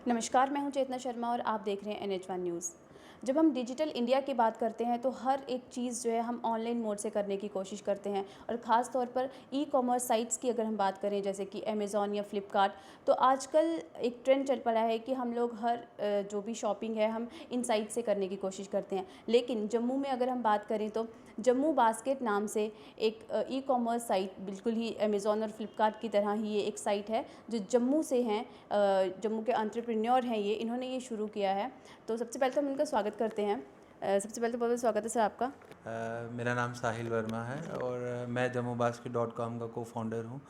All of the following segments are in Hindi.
नमस्कार, मैं हूं चेतना शर्मा और आप देख रहे हैं NH1 न्यूज़। जब हम डिजिटल इंडिया की बात करते हैं तो हर एक चीज़ जो है हम ऑनलाइन मोड से करने की कोशिश करते हैं और ख़ास तौर पर ई-कॉमर्स साइट्स की अगर हम बात करें जैसे कि अमेज़न या फ्लिपकार्ट, तो आजकल एक ट्रेंड चल पड़ा है कि हम लोग हर जो भी शॉपिंग है हम इन साइट से करने की कोशिश करते हैं। लेकिन जम्मू में अगर हम बात करें तो जम्मू बास्केट नाम से एक ई-कॉमर्स साइट बिल्कुल ही अमेज़न और फ्लिपकार्ट की तरह ही ये एक साइट है जो जम्मू से हैं। जम्मू के एंटरप्रेन्योर हैं ये, इन्होंने ये शुरू किया है। तो सबसे पहले तो हम इनका स्वागत करते हैं। सबसे पहले तो बहुत-बहुत स्वागत है सर आपका। मेरा नाम साहिल वर्मा है और मैं जम्मू बास्केट डॉट कॉम का को फाउंडर हूँ।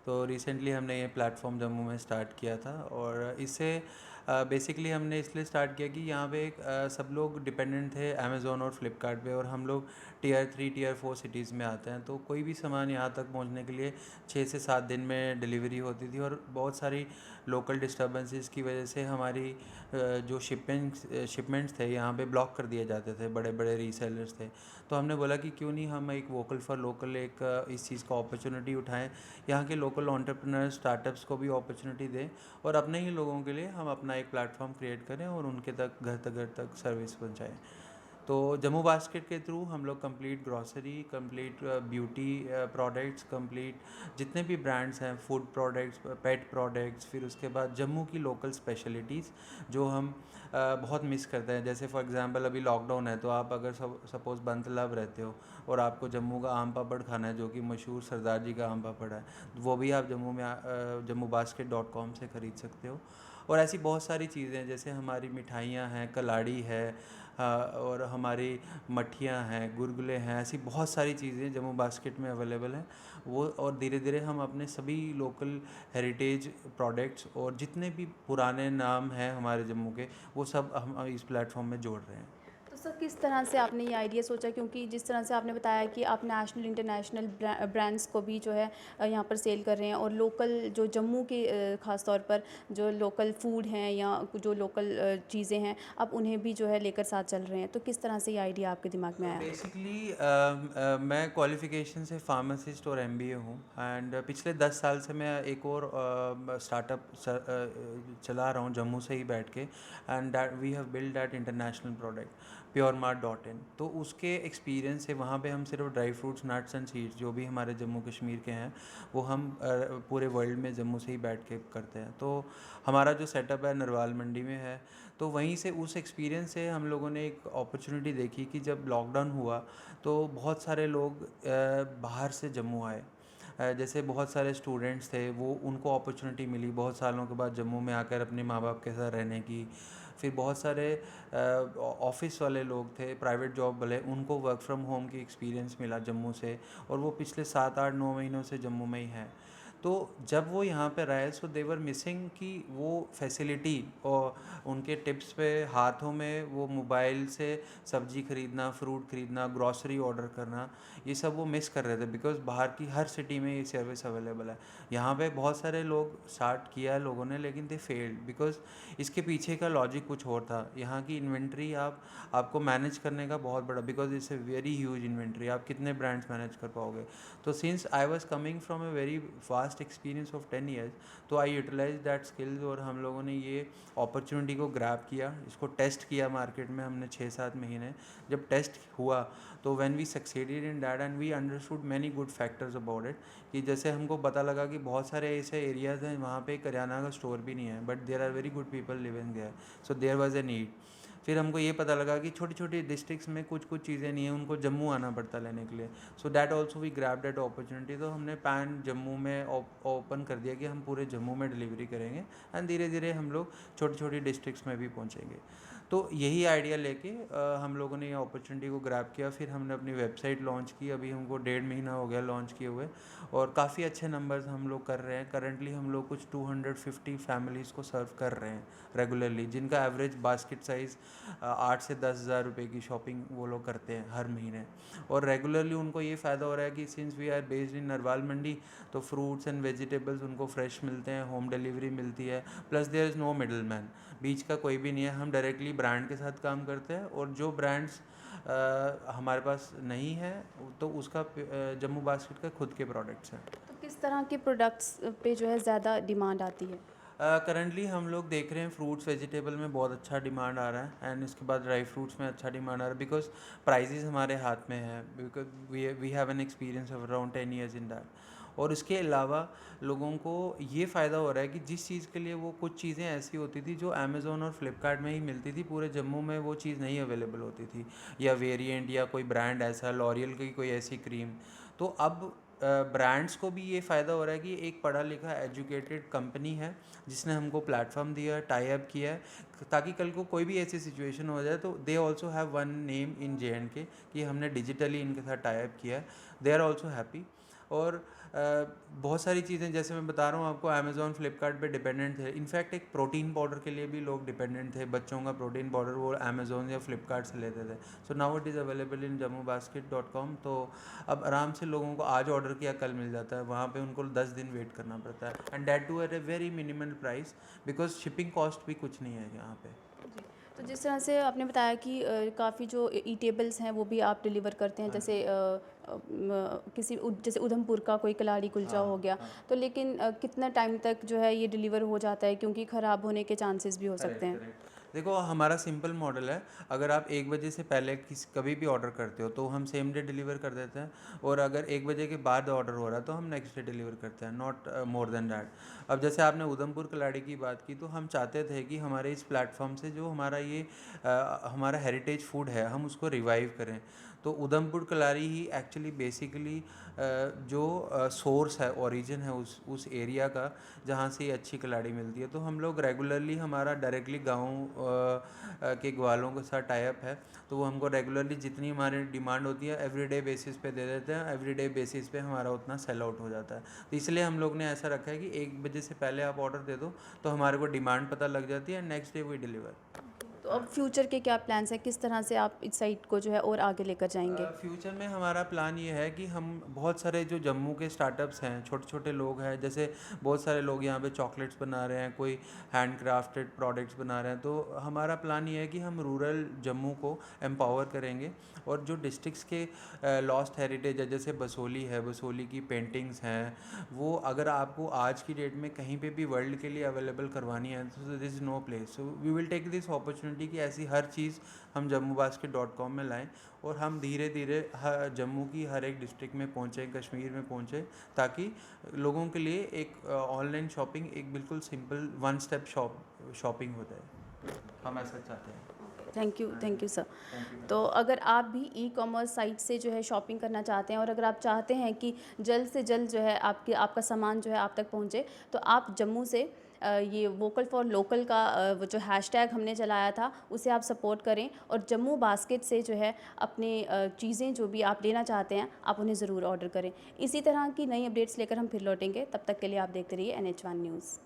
तो रिसेंटली हमने ये प्लेटफॉर्म जम्मू में स्टार्ट किया था और इसे बेसिकली हमने इसलिए स्टार्ट किया कि यहाँ पे सब लोग डिपेंडेंट थे अमेज़ोन और फ्लिपकार्ट पे, और हम लोग टियर 3 टियर 4 सिटीज़ में आते हैं, तो कोई भी सामान यहाँ तक पहुँचने के लिए 6 से 7 दिन में डिलीवरी होती थी। और बहुत सारी लोकल डिस्टर्बेंसेस की वजह से हमारी जो शिपमेंट्स थे यहाँ पे ब्लॉक कर दिए जाते थे, बड़े बड़े रीसेलर्स थे। तो हमने बोला कि क्यों नहीं हम एक वोकल फॉर लोकल एक इस चीज़ का अपॉर्चुनिटी उठाएं, यहाँ के लोकल एंटरप्रेन्योर स्टार्टअप्स को भी अपॉर्चुनिटी दें और अपने ही लोगों के लिए हम अपना एक प्लेटफॉर्म क्रिएट करें और उनके तक घर तक सर्विस पहुँचाएँ। तो जम्मू बास्केट के थ्रू हम लोग complete grocery, complete beauty products, complete जितने भी ब्रांड्स हैं, फूड प्रोडक्ट्स, पेट प्रोडक्ट्स, फिर उसके बाद जम्मू की लोकल स्पेशलिटीज़ जो हम बहुत मिस करते हैं। जैसे फॉर एग्जांपल अभी लॉकडाउन है, तो आप अगर सपोज़ बन तालाब रहते हो और आपको जम्मू का आम पापड़ खाना है, जो कि मशहूर सरदार जी का आम पापड़ है, वो भी आप जम्मू में जम्मू बास्केट डॉट कॉम से ख़रीद सकते हो। और ऐसी बहुत सारी चीज़ें, जैसे हमारी मिठाइयाँ हैं, कलाड़ी है, और हमारी मठियाँ हैं, गुलगुले हैं, ऐसी बहुत सारी चीज़ें जम्मू बास्केट में अवेलेबल हैं। वो और धीरे धीरे हम अपने सभी लोकल हेरिटेज प्रोडक्ट्स और जितने भी पुराने नाम हैं हमारे जम्मू के, वो सब हम इस प्लेटफॉर्म में जोड़ रहे हैं। तो सर किस तरह से आपने ये आइडिया सोचा, क्योंकि जिस तरह से आपने बताया कि आप नेशनल इंटरनेशनल ब्रांड्स को भी जो है यहाँ पर सेल कर रहे हैं और लोकल जो जम्मू के ख़ास तौर पर जो लोकल फूड हैं या जो लोकल चीज़ें हैं आप उन्हें भी जो है लेकर साथ चल रहे हैं, तो किस तरह से ये आइडिया आपके दिमाग में आया? बेसिकली मैं क्वालिफ़िकेशन से फार्मासिस्ट और एमबीए हूँ, एंड पिछले 10 साल से मैं एक और स्टार्टअप चला रहा हूँ जम्मू से ही बैठ के, and that we have build that international product puremart.in। तो उसके एक्सपीरियंस से वहाँ पे हम सिर्फ dry fruits, nuts and seeds जो भी हमारे जम्मू कश्मीर के हैं, वो हम पूरे वर्ल्ड में जम्मू से ही बैठ के करते हैं। तो हमारा जो सेटअप है नरवाल मंडी में है, तो वहीं से उस एक्सपीरियंस से हम लोगों ने एक अपॉर्चुनिटी देखी कि जब लॉकडाउन हुआ तो बहुत सारे लोग बाहर से जम्मू आए। जैसे बहुत सारे स्टूडेंट्स थे, वो उनको अपॉर्चुनिटी मिली बहुत सालों के बाद जम्मू में आकर अपने माँ बाप के साथ रहने की। फिर बहुत सारे ऑफिस वाले लोग थे, प्राइवेट जॉब वाले, उनको वर्क फ्रॉम होम की एक्सपीरियंस मिला जम्मू से, और वो पिछले 7 8 9 महीनों से जम्मू में ही हैं। तो जब वो यहाँ पे रहे, सो देवर मिसिंग कि वो फैसिलिटी, और उनके टिप्स पे हाथों में वो मोबाइल से सब्जी ख़रीदना, फ्रूट ख़रीदना, ग्रॉसरी ऑर्डर करना, ये सब वो मिस कर रहे थे, बिकॉज़ बाहर की हर सिटी में ये सर्विस अवेलेबल है। यहाँ पे बहुत सारे लोग स्टार्ट किया है लोगों ने, लेकिन दे फेल्ड बिकॉज़ इसके पीछे का लॉजिक कुछ और था। यहाँ की इन्वेंट्री आपको मैनेज करने का बहुत बड़ा, because it's a very huge inventory, आप कितने ब्रांड्स मैनेज कर पाओगे। तो since I was coming from a very vast experience of 10 years, तो आई यूटिलाइज दैट स्किल्स, और हम लोगों ने ये अपॉर्चुनिटी को ग्रैब किया, इसको टेस्ट किया मार्केट में हमने 6 7 महीने। जब टेस्ट हुआ तो when we succeeded in that and we understood many good factors about it, कि जैसे हमको पता लगा कि बहुत सारे ऐसे एरियाज़ हैं वहाँ पे करियाना का स्टोर भी नहीं है, but there are very good people living there, so there was a need. फिर हमको ये पता लगा कि छोटी छोटी डिस्ट्रिक्ट्स में कुछ कुछ चीज़ें नहीं हैं, उनको जम्मू आना पड़ता लेने के लिए। So that also we grab that opportunity. तो हमने पैन जम्मू में ओपन कर दिया कि हम पूरे जम्मू में डिलीवरी करेंगे, एंड धीरे धीरे हम लोग छोटी छोटी डिस्ट्रिक्ट्स में भी पहुँचेंगे। तो यही आइडिया लेके हम लोगों ने ये अपॉर्चुनिटी को ग्रैब किया। फिर हमने अपनी वेबसाइट लॉन्च की, अभी हमको 1.5 महीना हो गया लॉन्च किए हुए, और काफ़ी अच्छे नंबर्स हम लोग कर रहे हैं। करंटली हम लोग कुछ 250 फैमिलीज़ को सर्व कर रहे हैं रेगुलरली, जिनका एवरेज बास्केट साइज़ 8 से 10 हज़ार रुपये की शॉपिंग वो लोग करते हैं हर महीने। और रेगुलरली उनको ये फ़ायदा हो रहा है कि since we are based in Narwal Mandi, तो फ्रूट्स एंड वेजिटेबल्स उनको फ्रेश मिलते हैं, होम डिलीवरी मिलती है, plus there is no middleman, बीच का कोई भी नहीं है। हम डायरेक्टली ब्रांड के साथ काम करते हैं, और जो ब्रांड्स हमारे पास नहीं है तो उसका जम्मू बास्केट का खुद के प्रोडक्ट्स हैं। तो किस तरह के प्रोडक्ट्स पे जो है ज़्यादा डिमांड आती है? करंटली हम लोग देख रहे हैं फ्रूट्स वेजिटेबल में बहुत अच्छा डिमांड आ रहा है, एंड इसके बाद ड्राई फ्रूट्स में अच्छा डिमांड आ रहा है, बिकॉज प्राइजेस हमारे हाथ में है, because we have an experience of around 10 years in that. और उसके अलावा लोगों को ये फ़ायदा हो रहा है कि जिस चीज़ के लिए वो कुछ चीज़ें ऐसी होती थी जो अमेज़ोन और फ्लिपकार्ट में ही मिलती थी, पूरे जम्मू में वो चीज़ नहीं अवेलेबल होती थी, या वेरिएंट या कोई ब्रांड ऐसा लॉरियल की कोई ऐसी क्रीम। तो अब ब्रांड्स को भी ये फ़ायदा हो रहा है कि एक पढ़ा लिखा एजुकेटेड कंपनी है जिसने हमको प्लेटफॉर्म दिया, टाई अप किया है, ताकि कल को कोई भी ऐसी सिचुएशन हो जाए तो they also have one name in JNK कि हमने डिजिटली इनके साथ टाई अप किया है। They are also happy. और बहुत सारी चीज़ें जैसे मैं बता रहा हूँ आपको, अमेज़ॉन फ्लिपकार्ट पे डिपेंडेंट थे। इनफैक्ट एक प्रोटीन पाउडर के लिए भी लोग डिपेंडेंट थे, बच्चों का प्रोटीन पाउडर वो अमेज़ॉन या फ्लिपकार्ट से लेते थे। So now it is available in jammubasket.com। तो अब आराम से लोगों को आज ऑर्डर किया कल मिल जाता है, वहाँ पे उनको 10 दिन वेट करना पड़ता है, and that too at a very minimal price, because shipping cost भी कुछ नहीं है यहाँ पे। जी। तो जिस तरह से आपने बताया कि काफ़ी जो ईटेबल्स हैं वो भी आप डिलीवर करते हैं, हाँ जैसे जैसे उधमपुर का कोई कलाड़ी कुलचा हो हाँ गया, हाँ। तो लेकिन कितना टाइम तक जो है ये डिलीवर हो जाता है, क्योंकि ख़राब होने के चांसेस भी हो सकते करेक्ट हैं। करेक्ट। देखो हमारा सिंपल मॉडल है, अगर आप 1 बजे से पहले कभी भी ऑर्डर करते हो तो हम सेम डे डिलीवर कर देते हैं, और अगर 1 बजे के बाद ऑर्डर हो रहा है तो हम नेक्स्ट डे डिलीवर करते हैं, नॉट मोर देन डैट। अब जैसे आपने उधमपुर कलाड़ी की बात की, तो हम चाहते थे कि हमारे इस प्लेटफॉर्म से जो हमारा ये हमारा हेरिटेज फूड है हम उसको रिवाइव करें। तो उधमपुर कलाड़ी ही एक्चुअली बेसिकली जो सोर्स है, ओरिजिन है उस एरिया का जहाँ से ये अच्छी कलाड़ी मिलती है। तो हम लोग रेगुलरली, हमारा डायरेक्टली गाँव के ग्वालों के साथ टाई अप है, तो वो हमको रेगुलरली जितनी हमारी डिमांड होती है एवरीडे बेसिस पे दे देते हैं, एवरीडे बेसिस पे हमारा उतना सेल आउट हो जाता है। तो इसलिए हम लोग ने ऐसा रखा है कि 1 बजे से पहले आप ऑर्डर दे दो तो हमारे को डिमांड पता लग जाती है, नेक्स्ट डे वी डिलीवर। तो अब फ्यूचर के क्या प्लान्स हैं, किस तरह से आप इस साइट को जो है और आगे लेकर जाएंगे? फ्यूचर में हमारा प्लान ये है कि हम बहुत सारे जो जम्मू के स्टार्टअप्स हैं, छोटे छोटे लोग हैं, जैसे बहुत सारे लोग यहाँ पे चॉकलेट्स बना रहे हैं, कोई हैंड क्राफ्टेड प्रोडक्ट्स बना रहे हैं, तो हमारा प्लान ये है कि हम रूरल जम्मू को एम्पावर करेंगे, और जो डिस्ट्रिक्ट्स के लॉस्ट हेरिटेज है, जैसे बसोली है, बसोली की पेंटिंग्स हैं, वो अगर आपको आज की डेट में कहीं पे भी वर्ल्ड के लिए अवेलेबल करवानी है तो this is no place. So we will take this opportunity कि ऐसी हर चीज़ हम jammubasket.com में लाएं, और हम धीरे धीरे जम्मू की हर एक डिस्ट्रिक्ट में पहुँचें, कश्मीर में पहुँचें, ताकि लोगों के लिए एक ऑनलाइन शॉपिंग एक बिल्कुल सिंपल वन स्टेप शॉपिंग हो जाए। हम ऐसा चाहते हैं। Thank you sir. Thank you. तो अगर आप भी ई कॉमर्स साइट से जो है शॉपिंग करना चाहते हैं, और अगर आप चाहते हैं कि जल्द से जल्द जो है आपका सामान जो है आप तक पहुंचे, तो आप जम्मू से ये वोकल फॉर लोकल का वो जो हैशटैग हमने चलाया था उसे आप सपोर्ट करें, और जम्मू बास्केट से जो है अपने चीज़ें जो भी आप लेना चाहते हैं आप उन्हें ज़रूर ऑर्डर करें। इसी तरह की नई अपडेट्स लेकर हम फिर लौटेंगे, तब तक के लिए आप देखते रहिए NH1 न्यूज़।